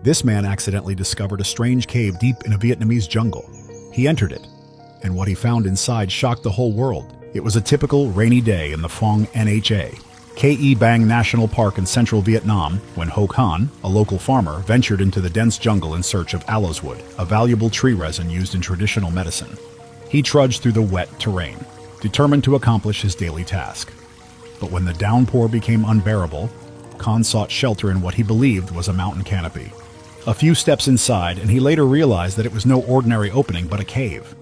This man accidentally discovered a strange cave deep in a Vietnamese jungle. He entered it, and what he found inside shocked the whole world. It was a typical rainy day in the Phong Nha, Ke Bang National Park in central Vietnam, when Ho Con, a local farmer, ventured into the dense jungle in search of aloes wood, a valuable tree resin used in traditional medicine. He trudged through the wet terrain, determined to accomplish his daily task. But when the downpour became unbearable, Con sought shelter in what he believed was a mountain canopy. A few steps inside, and he later realized that it was no ordinary opening but a cave.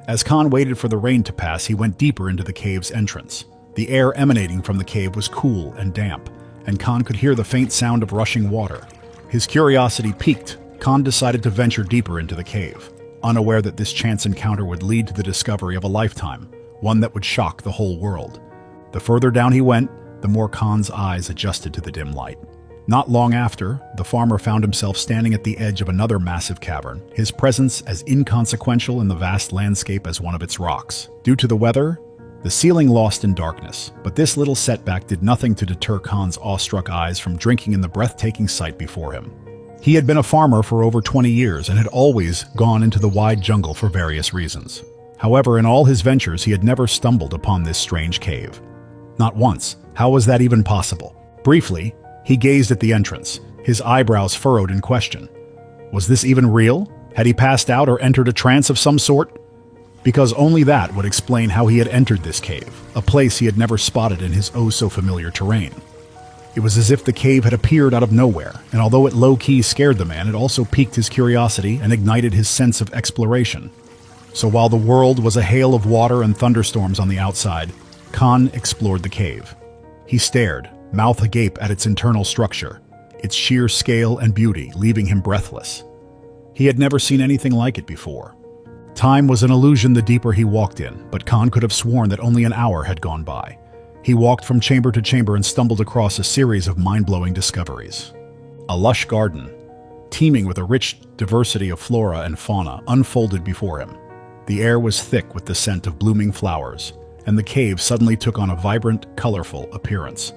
As Con waited for the rain to pass, he went deeper into the cave's entrance. The air emanating from the cave was cool and damp, and Con could hear the faint sound of rushing water. His curiosity piqued, Con decided to venture deeper into the cave, unaware that this chance encounter would lead to the discovery of a lifetime, one that would shock the whole world. The further down he went, the more Con's eyes adjusted to the dim light. Not long after, the farmer found himself standing at the edge of another massive cavern, his presence as inconsequential in the vast landscape as one of its rocks. Due to the weather, the ceiling lost in darkness, but this little setback did nothing to deter Con's awestruck eyes from drinking in the breathtaking sight before him. He had been a farmer for over 20 years and had always gone into the wide jungle for various reasons. However, in all his ventures, he had never stumbled upon this strange cave. Not once. How was that even possible? Briefly, he gazed at the entrance, his eyebrows furrowed in question. Was this even real? Had he passed out or entered a trance of some sort? Because only that would explain how he had entered this cave, a place he had never spotted in his oh-so-familiar terrain. It was as if the cave had appeared out of nowhere, and although it low-key scared the man, it also piqued his curiosity and ignited his sense of exploration. So while the world was a hail of water and thunderstorms on the outside, Con explored the cave. He stared, mouth agape at its internal structure, its sheer scale and beauty, leaving him breathless. He had never seen anything like it before. Time was an illusion the deeper he walked in, but Con could have sworn that only an hour had gone by. He walked from chamber to chamber and stumbled across a series of mind-blowing discoveries. A lush garden, teeming with a rich diversity of flora and fauna, unfolded before him. The air was thick with the scent of blooming flowers, and the cave suddenly took on a vibrant, colorful appearance.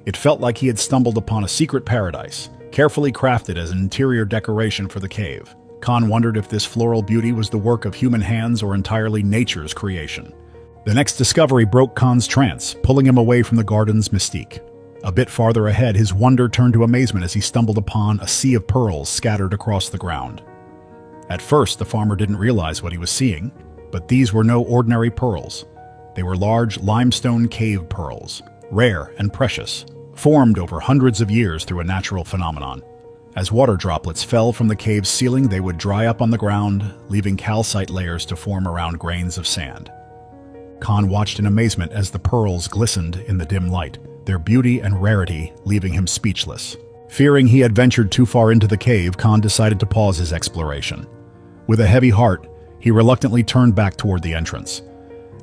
It felt like he had stumbled upon a secret paradise, carefully crafted as an interior decoration for the cave. Con wondered if this floral beauty was the work of human hands or entirely nature's creation. The next discovery broke Con's trance, pulling him away from the garden's mystique. A bit farther ahead, his wonder turned to amazement as he stumbled upon a sea of pearls scattered across the ground. At first, the farmer didn't realize what he was seeing, but these were no ordinary pearls. They were large limestone cave pearls, rare and precious, formed over hundreds of years through a natural phenomenon. As water droplets fell from the cave's ceiling, they would dry up on the ground, leaving calcite layers to form around grains of sand. Con watched in amazement as the pearls glistened in the dim light, their beauty and rarity leaving him speechless. Fearing he had ventured too far into the cave, Con decided to pause his exploration. With a heavy heart, he reluctantly turned back toward the entrance.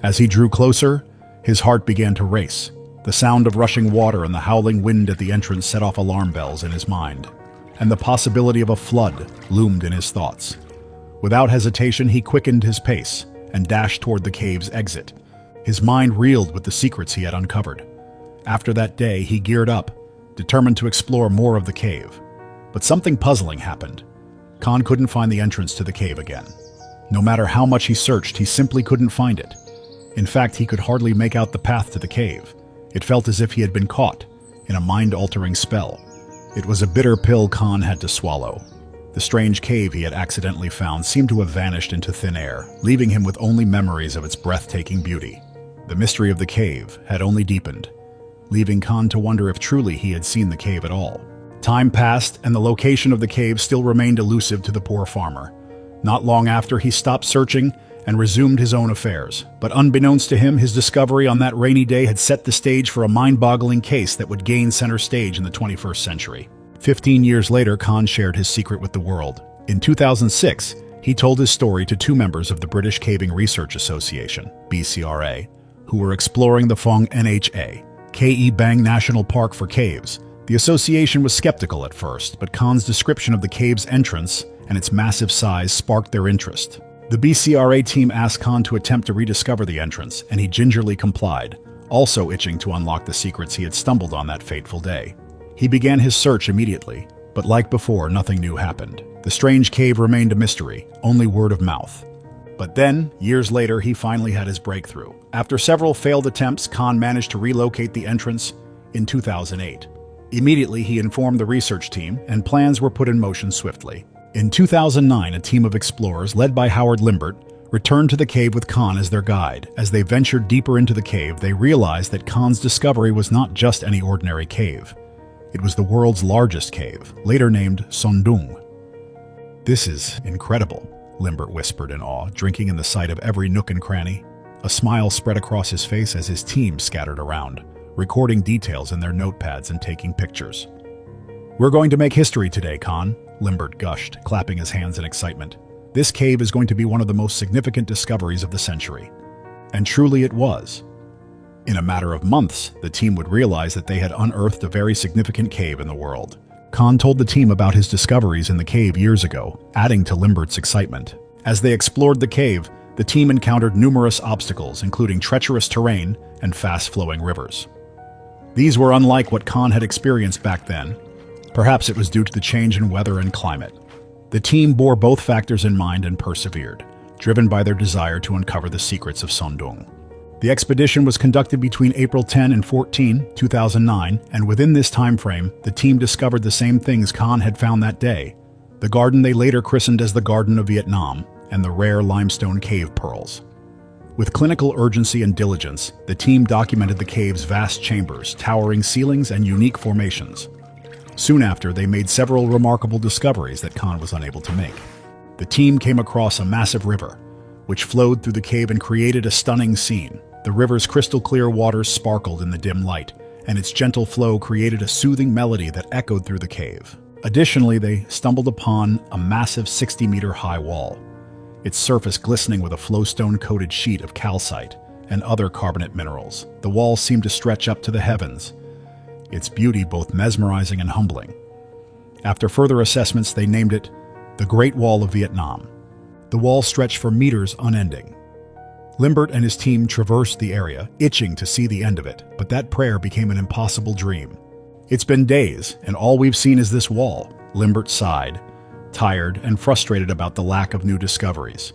As he drew closer, his heart began to race. The sound of rushing water and the howling wind at the entrance set off alarm bells in his mind, and the possibility of a flood loomed in his thoughts. Without hesitation, he quickened his pace and dashed toward the cave's exit. His mind reeled with the secrets he had uncovered. After that day, he geared up, determined to explore more of the cave. But something puzzling happened. Con couldn't find the entrance to the cave again. No matter how much he searched, he simply couldn't find it. In fact, he could hardly make out the path to the cave. It felt as if he had been caught in a mind-altering spell. It was a bitter pill Con had to swallow. The strange cave he had accidentally found seemed to have vanished into thin air, leaving him with only memories of its breathtaking beauty. The mystery of the cave had only deepened, leaving Con to wonder if truly he had seen the cave at all. Time passed, and the location of the cave still remained elusive to the poor farmer. Not long after, he stopped searching and resumed his own affairs. But unbeknownst to him, his discovery on that rainy day had set the stage for a mind-boggling case that would gain center stage in the 21st century. 15 years later, Con shared his secret with the world. In 2006, he told his story to two members of the British Caving Research Association, BCRA, who were exploring the Phong Nha, Ke Bang National Park for caves. The association was skeptical at first, but Con's description of the cave's entrance and its massive size sparked their interest. The BCRA team asked Con to attempt to rediscover the entrance, and he gingerly complied, also itching to unlock the secrets he had stumbled on that fateful day. He began his search immediately, But like before, nothing new happened. The strange cave remained a mystery, only word of mouth. But then, years later, he finally had his breakthrough. After several failed attempts, Khan managed to relocate the entrance in 2008. Immediately, he informed the research team, and plans were put in motion swiftly. In 2009, a team of explorers, led by Howard Limbert, returned to the cave with Khan as their guide. As they ventured deeper into the cave, they realized that Khan's discovery was not just any ordinary cave. It was the world's largest cave, later named Sondung. "This is incredible," Limbert whispered in awe, drinking in the sight of every nook and cranny. A smile spread across his face as his team scattered around, recording details in their notepads and taking pictures. "We're going to make history today, Khan," Limbert gushed, clapping his hands in excitement. "This cave is going to be one of the most significant discoveries of the century." And truly it was. In a matter of months, the team would realize that they had unearthed a very significant cave in the world. Khan told the team about his discoveries in the cave years ago, adding to Limbert's excitement. As they explored the cave, the team encountered numerous obstacles, including treacherous terrain and fast-flowing rivers. These were unlike what Khan had experienced back then. Perhaps it was due to the change in weather and climate. The team bore both factors in mind and persevered, driven by their desire to uncover the secrets of Sondung. The expedition was conducted between April 10 and 14, 2009, and within this time frame, the team discovered the same things Khan had found that day: the garden they later christened as the Garden of Vietnam, and the rare limestone cave pearls. With clinical urgency and diligence, the team documented the cave's vast chambers, towering ceilings, and unique formations. Soon after, they made several remarkable discoveries that Khan was unable to make. The team came across a massive river, which flowed through the cave and created a stunning scene. The river's crystal-clear waters sparkled in the dim light, and its gentle flow created a soothing melody that echoed through the cave. Additionally, they stumbled upon a massive 60-meter-high wall, its surface glistening with a flowstone-coated sheet of calcite and other carbonate minerals. The wall seemed to stretch up to the heavens, its beauty both mesmerizing and humbling. After further assessments, they named it the Great Wall of Vietnam. The wall stretched for meters unending. Limbert and his team traversed the area, itching to see the end of it, but that prayer became an impossible dream. "It's been days, and all we've seen is this wall," Limbert sighed, tired and frustrated about the lack of new discoveries.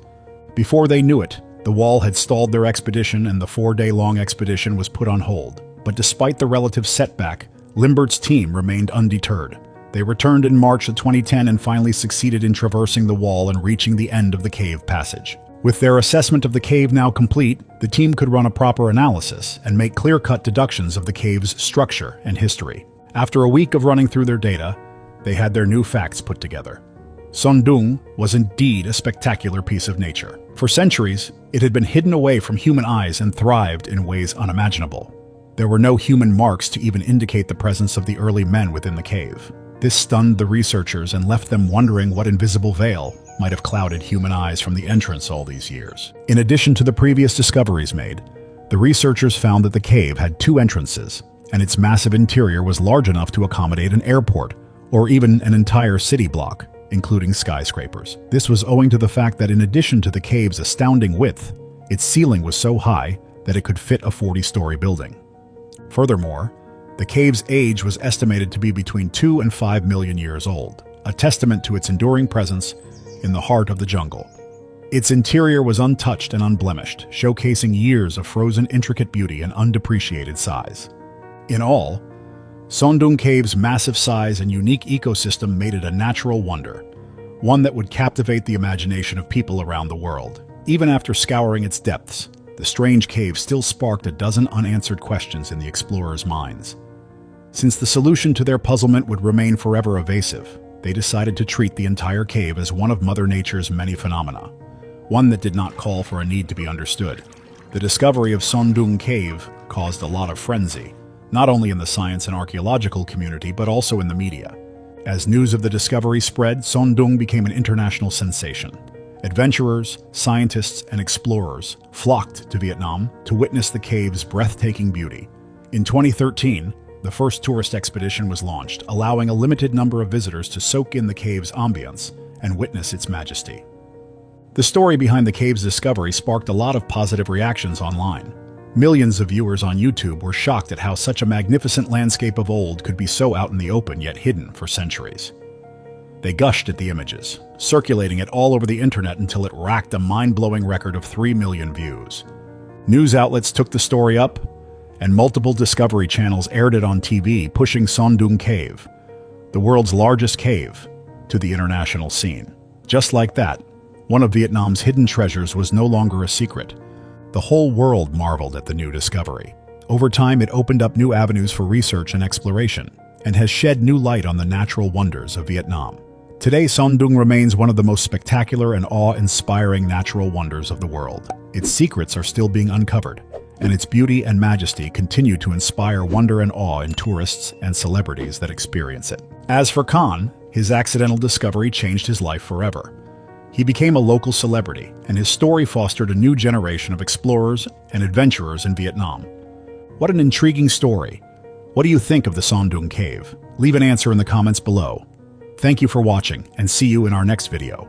Before they knew it, the wall had stalled their expedition and the 4-day-long expedition was put on hold. But despite the relative setback, Limbert's team remained undeterred. They returned in March of 2010 and finally succeeded in traversing the wall and reaching the end of the cave passage. With their assessment of the cave now complete, the team could run a proper analysis and make clear-cut deductions of the cave's structure and history. After a week of running through their data, they had their new facts put together. Sondung was indeed a spectacular piece of nature. For centuries, it had been hidden away from human eyes and thrived in ways unimaginable. There were no human marks to even indicate the presence of the early men within the cave. This stunned the researchers and left them wondering what invisible veil might have clouded human eyes from the entrance all these years. In addition to the previous discoveries made, the researchers found that the cave had 2 entrances, and its massive interior was large enough to accommodate an airport, or even an entire city block, including skyscrapers. This was owing to the fact that in addition to the cave's astounding width, its ceiling was so high that it could fit a 40-story building. Furthermore, the cave's age was estimated to be between 2 and 5 million years old, a testament to its enduring presence in the heart of the jungle. Its interior was untouched and unblemished, showcasing years of frozen intricate beauty and undepreciated size. In all, Sondung Cave's massive size and unique ecosystem made it a natural wonder, one that would captivate the imagination of people around the world. Even after scouring its depths, the strange cave still sparked a dozen unanswered questions in the explorers' minds. Since the solution to their puzzlement would remain forever evasive, they decided to treat the entire cave as one of Mother Nature's many phenomena, one that did not call for a need to be understood. The discovery of Sondung Cave caused a lot of frenzy, not only in the science and archaeological community, but also in the media. As news of the discovery spread, Sondung became an international sensation. Adventurers, scientists, and explorers flocked to Vietnam to witness the cave's breathtaking beauty. In 2013, the first tourist expedition was launched, allowing a limited number of visitors to soak in the cave's ambience and witness its majesty. The story behind the cave's discovery sparked a lot of positive reactions online. Millions of viewers on YouTube were shocked at how such a magnificent landscape of old could be so out in the open yet hidden for centuries. They gushed at the images, circulating it all over the internet until it racked a mind-blowing record of 3 million views. News outlets took the story up, and multiple Discovery channels aired it on TV, pushing Son Doong Cave, the world's largest cave, to the international scene. Just like that, one of Vietnam's hidden treasures was no longer a secret. The whole world marveled at the new discovery. Over time, it opened up new avenues for research and exploration, and has shed new light on the natural wonders of Vietnam. Today, Son Doong remains one of the most spectacular and awe-inspiring natural wonders of the world. Its secrets are still being uncovered, and its beauty and majesty continue to inspire wonder and awe in tourists and celebrities that experience it. As for Khan, his accidental discovery changed his life forever. He became a local celebrity, and his story fostered a new generation of explorers and adventurers in Vietnam. What an intriguing story. What do you think of the Son Doong Cave? Leave an answer in the comments below. Thank you for watching, and see you in our next video.